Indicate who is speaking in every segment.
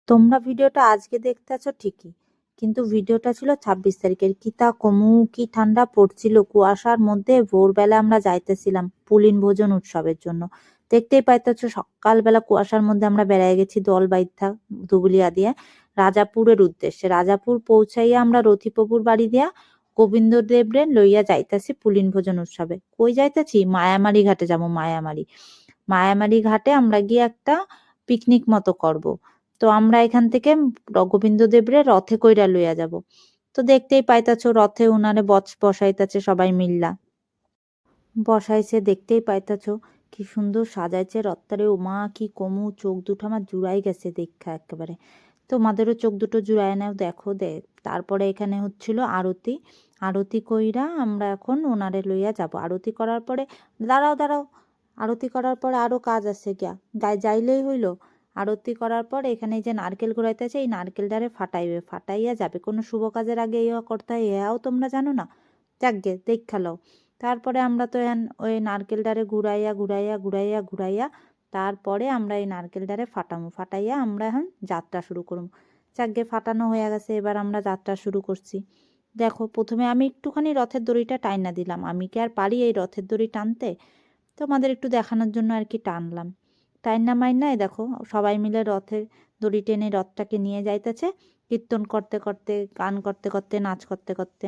Speaker 1: তোমরা ভিডিওটা আজকে দেখতেছো ঠিকই, কিন্তু ভিডিওটা ছিল 26 তারিখের। কি তা কমু কি ঠান্ডা পড়ছিল, কুয়াশার মধ্যে ভোরবেলা আমরা যাইতেছিলাম পুলিন ভোজন উৎসবের জন্য। দেখতেই পাইতেছো সকালবেলা কুয়াশার মধ্যে আমরা বেড়াই গেছি দল বাইধ্যা ধুবুলিয়া দিয়ে রাজাপুরের উদ্দেশ্যে। রাজাপুর পৌঁছাইয়া আমরা রথিপ্রভুর বাড়ি দিয়া গোবিন্দ দেবরে লইয়া যাইতাছি পুলিন ভোজন উৎসবে। কই যাইতাছি? মায়ামারি ঘাটে যাবো। মায়ামারি মায়ামারি ঘাটে আমরা গিয়ে একটা পিকনিক মতো করব। তো আমরা এখান থেকে গোবিন্দ দেবরে রথে কইরা লইয়া যাব। তো দেখতেই পাইতাছো রথে উনারে বসাইতাছে সবাই মিল্লা বসাইছে। দেখতেই পাইতাছো কি সুন্দর সাজাইছে রথটারে। ওমা কি কমু, চোখ দুটো আমার জুড়াই গেছে দেখা একেবারে। তোমাদেরও চোখ দুটো জুড়ায় নাও, দেখো তারপরে এখানে হচ্ছিল আরতি। আরতি কইরা আমরা এখন ওনারে লইয়া যাব। আরতি করার পরে দাঁড়াও দাঁড়াও, আরতি করার পরে আরো কাজ আছে গিয়া, যাইলেই হইলো। আরতি করার পর এখানে এই যে নারকেল ঘুরাইতেছে, এই নারকেলটারে ফাটাইবে, ফাটাইয়া যাবে। কোনো শুভ কাজের আগে ইয়া করতে হয়, ইহাও তোমরা জানো না? যাকগে দেখা লও। তারপরে আমরা তো এখন ওই নারকেলটারে ঘুরাইয়া ঘুরাইয়া ঘুরাইয়া ঘুরাইয়া তারপরে আমরা এই নারকেলটারে ফাটামু। ফাটাইয়া আমরা এখন যাত্রা শুরু করবো। যাকগে ফাটানো হয়ে গেছে, এবার আমরা যাত্রা শুরু করছি। দেখো প্রথমে আমি একটুখানি রথের দড়িটা টাইনা দিলাম। আমি কি আর পারি এই রথের দড়ি টানতে? তোমাদের একটু দেখানোর জন্য আর কি টানলাম। টাইনা মাইনা দেখো সবাই মিলে রথের দড়ি টেনে রথটাকে নিয়ে যাইতেছে, কীর্তন করতে করতে, গান করতে করতে, নাচ করতে করতে।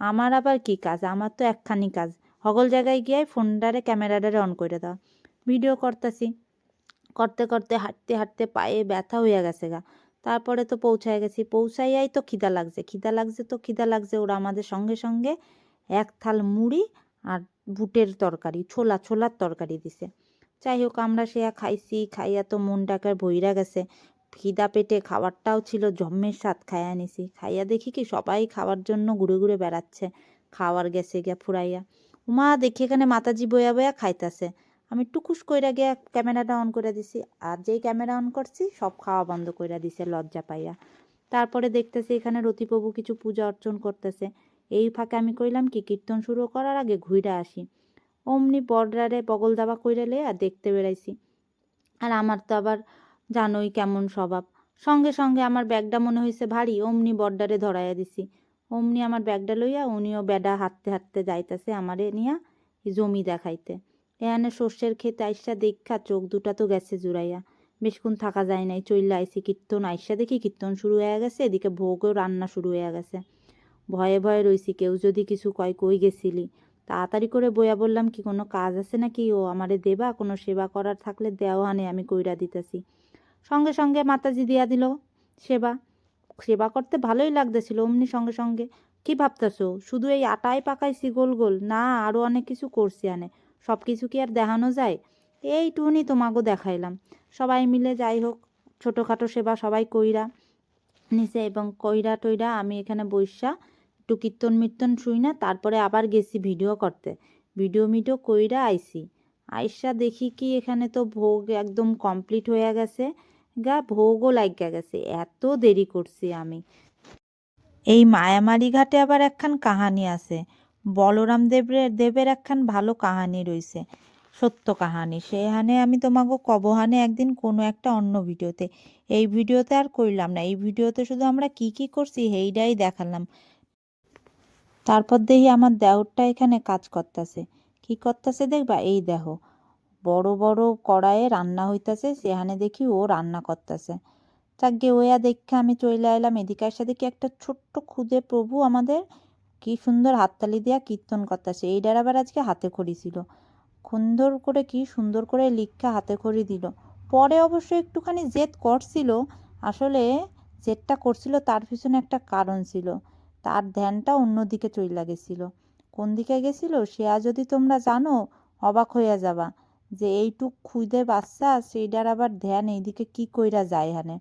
Speaker 1: আমার আবার কি কাজ? আমার তো একখানি কাজ, হগল জায়গায় গিয়ে ফোনটারে ক্যামেরাটারে অন করে দাও, ভিডিও করতেছি। করতে করতে হাঁটতে হাঁটতে পায়ে ব্যথা হইয়া গেছে গা। তারপরে তো পৌঁছায় গেছি। পৌঁছাইয়াই তো খিদা লাগছে, খিদা লাগছে তো খিদা লাগছে। ওরা আমাদের সঙ্গে সঙ্গে এক থাল মুড়ি আর বুটের তরকারি, ছোলার তরকারি দিছে। যাই হোক আমরা সেয়া খাইছি। খাইয়া তো মনটাকে ভইরা গেছে। খিদা পেটে খাবারটাও ছিল জম্মের স্বাদ, খাইয়া নিছি। খাইয়া দেখি কি সবাই খাওয়ার জন্য ঘুরে ঘুরে বেড়াচ্ছে, খাওয়ার গেছে গিয়া ফুরাইয়া। উমা দেখি এখানে মাতাজি বয়া বয়া খাইতাছে। আমি টুকুস কইরা গিয়া ক্যামেরাটা অন করে দিছি, আর যেই ক্যামেরা অন করছি সব খাওয়া বন্ধ কইরা দিছে লজ্জা পাইয়া। তারপরে দেখতেছি এখানে রতিপ্রভু কিছু পূজা অর্চন করতেছে। এই ফাঁকে আমি কইলাম কি কীর্তন শুরু করার আগে ঘুইরা আসি। অমনি বড়রারে বগল দাবা কইরা লইয়া দেখতে বেড়াইছি। আর আমার তো আবার জানোই কেমন স্বভাব, সঙ্গে সঙ্গে আমার ব্যাগটা মনে হয়েছে ভারী, অমনি বড়ডারে ধরাইয়া দিছি। অমনি আমার ব্যাগটা লইয়া উনিও বেডা হাঁটতে হাঁটতে যাইতাছে আমারে নিয়া জমি দেখাইতে। এখানে শস্যের ক্ষেত আইসা দেখা চোখ দুটা তো গেছে জুড়াইয়া। বেশক্ষণ থাকা যায় নাই, চইল্লা আইসি। কীর্তন আইসা দেখি কীর্তন শুরু হয়ে গেছে, এদিকে ভোগও রান্না শুরু হয়ে গেছে। ভয়ে ভয়ে রইছি, কেউ যদি কিছু কয় কই গেছিলি। তাড়াতাড়ি করে বইয়া বললাম কি কোনো কাজ আছে নাকি, ও আমারে দেবা, কোনো সেবা করার থাকলে দেও, আনে আমি কইরা দিতেছি। সঙ্গে সঙ্গে মাতাজি দিয়া দিল সেবা। সেবা করতে ভালোই লাগতেছিল। অমনি সঙ্গে সঙ্গে কি ভাবতেছো শুধু এই আটাই পাকাইছি গোল গোল? না, আরও অনেক কিছু করছি আনে। সব কিছু কি আর দেখানো যায়? এইটুকুনি তোমাগো দেখাইলাম। সবাই মিলে যাই হোক ছোটোখাটো সেবা সবাই কইরা নিচে, এবং কইরা টইরা আমি এখানে বইসা একটু কীর্তন মির্তন শুই না, তারপরে আবার গেছি ভিডিও করতে। ভিডিও কইরা আইসি। আইসা দেখি কি এখানে তো ভোগ একদম কমপ্লিট হয়ে গেছে গা, ভোগও লাগিয়া গেছে। এত দেরি করছি আমি। এই মায়ামারি ঘাটে আবার একখান কাহানি আছে। বলরাম দেবের একখান ভালো কাহানি রইছে, সত্য কাহানি। সেহানে আমি তোমাকে কবহানে একদিন কোনো একটা অন্য ভিডিওতে। এই ভিডিওতে আর কইলাম না। এই ভিডিওতে শুধু আমরা কি কি করছি সেইটাই দেখালাম। তারপর দেখি আমার দেওরটা এখানে কাজ করতেছে। কি করতেছে দেখবা? এই দেখো বড় বড় কড়াইয়ে রান্না হইতাছে, সেখানে দেখি ও রান্না করতেছে। যাকগে ওয়া দেখে আমি চলে এলাম এদিকে। আসা দেখি একটা ছোট্ট ক্ষুদে প্রভু আমাদের কি সুন্দর হাততালি দিয়া কীর্তন করতেছে। এইটার আবার আজকে হাতে খড়ি ছিল, সুন্দর করে কি সুন্দর করে লিখা হাতে খড়ি দিল। পরে অবশ্য একটুখানি জেদ করছিল। আসলে জেদটা করছিল তার পিছনে একটা কারণ ছিল। তার ধ্যানটা অন্যদিকে চইলা গেছিল। কোন দিকে গেছিল সে যদি তোমরা জানো অবাক হইয়া যাবা, যে এইটুক খুদে বাচ্চা সেইটার আবার ধ্যান এইদিকে কি কইরা যায় হানে।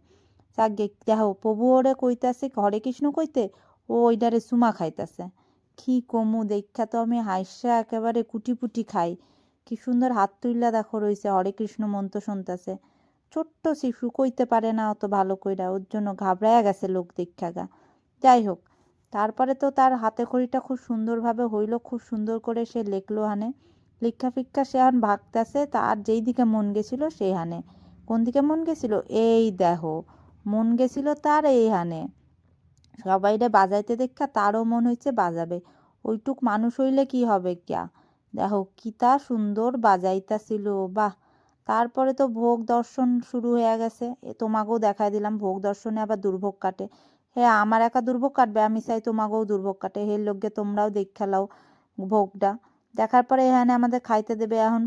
Speaker 1: যাকগে দেখো প্রভু ওরে কইতাছে হরে কৃষ্ণ কইতে, ও ওইটারে চুমা খাইতাছে। কি কমু দেখা তো আমি হাইসা একেবারে কুটি খাই। কি সুন্দর হাত তুইলা দেখো রইছে, হরে কৃষ্ণ মন্ত্র শুনতাছে। ছোট্ট শিশু কইতে পারে না অত ভালো কইরা, ওর জন্য ঘাবড়ায়া গেছে লোক দেখা গা। যাই হোক তারপরে তো তার হাতে খড়িটা খুব সুন্দরভাবে হইল, খুব সুন্দর করে সে লেখলো হানে। লিখা ফিক্ষা সে এখন ভাগতাছে, তার যেই দিকে মন গেছিল সেই হানে। কোন দিকে মন গেছিল? এই দেখো মন গেছিল তার এইখানে সবাইরে বাজাইতে দেখা তারও মন হইছে বাজাবে। ওইটুক মানুষ হইলে কি হবে কিয়া, দেখো কিতা সুন্দর বাজাইতাছিল, বাহ। তারপরে তো ভোগ দর্শন শুরু হয়ে গেছে, তোমাকেও দেখাই দিলাম ভোগ দর্শনে আবার দুর্ভোগ কাটে। হ্যাঁ, আমার একা দুর্ভোগ কাটবে, আমি চাই তোমাকেও দুর্ভোগ কাটে, হের লগে তোমরাও দেখা লাও ভোগটা। দেখার পরে এখানে আমাদের খাইতে দেবে এখন।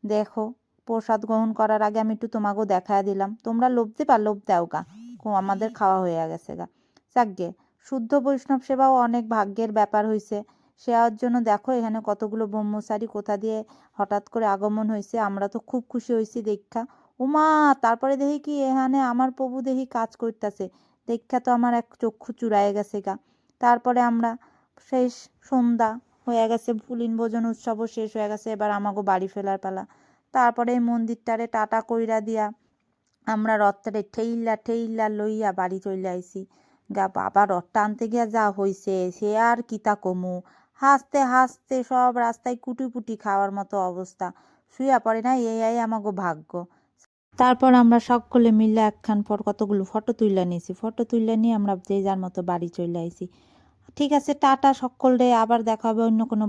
Speaker 1: দেখো, প্রসাদ গ্রহণ করার আগে আমি একটু তোমাকেও দেখায় দিলাম, তোমরা লোভ দিবা, লোভ দাও গা। আমাদের খাওয়া হয়ে গেছে গা। যাকগে, শুদ্ধ বৈষ্ণব সেবাও অনেক ভাগ্যের ব্যাপার হইছে। সেয়ার জন্য দেখো এখানে কতগুলো ব্রহ্মচারী কোথা দিয়ে হঠাৎ করে আগমন হয়েছে, আমরা তো খুব খুশি হয়েছি দেখা। উমা, তারপরে দেখি কি এখানে আমার প্রভু দেখি কাজ করতেছে, দেখা তো আমার এক চক্ষু চুরায়ে গেছে গা। তারপরে আমরা শেষ, সন্ধ্যা হয়ে গেছে, পুলিন ভোজন উৎসবও শেষ হয়ে গেছে, এবার আমাকে বাড়ি ফেরার পালা। তারপরে এই মন্দিরটারে টাটা কইরা দিয়া আমরা রথটারে ঠেইলা ঠেইলা লইয়া বাড়ি চলে আইছি গা। বাবা, রথটা আনতে গিয়া যা হইছে সে আর কিতা কমু, হাসতে হাসতে সব রাস্তায় কুটিপুটি খাওয়ার মতো অবস্থা, শুইয়া পড়ে না, এই আমাগো ভাগ্য। তারপর আমরা সকলে মিলে একখান পর কতগুলো ফটো তুইলা নিয়েছি, ফটো তুইলা নিয়ে আমরা যে যার মতো বাড়ি চলে আইছি। ঠিক আছে, টাটা সকল রে, আবার দেখা হবে অন্য কোনো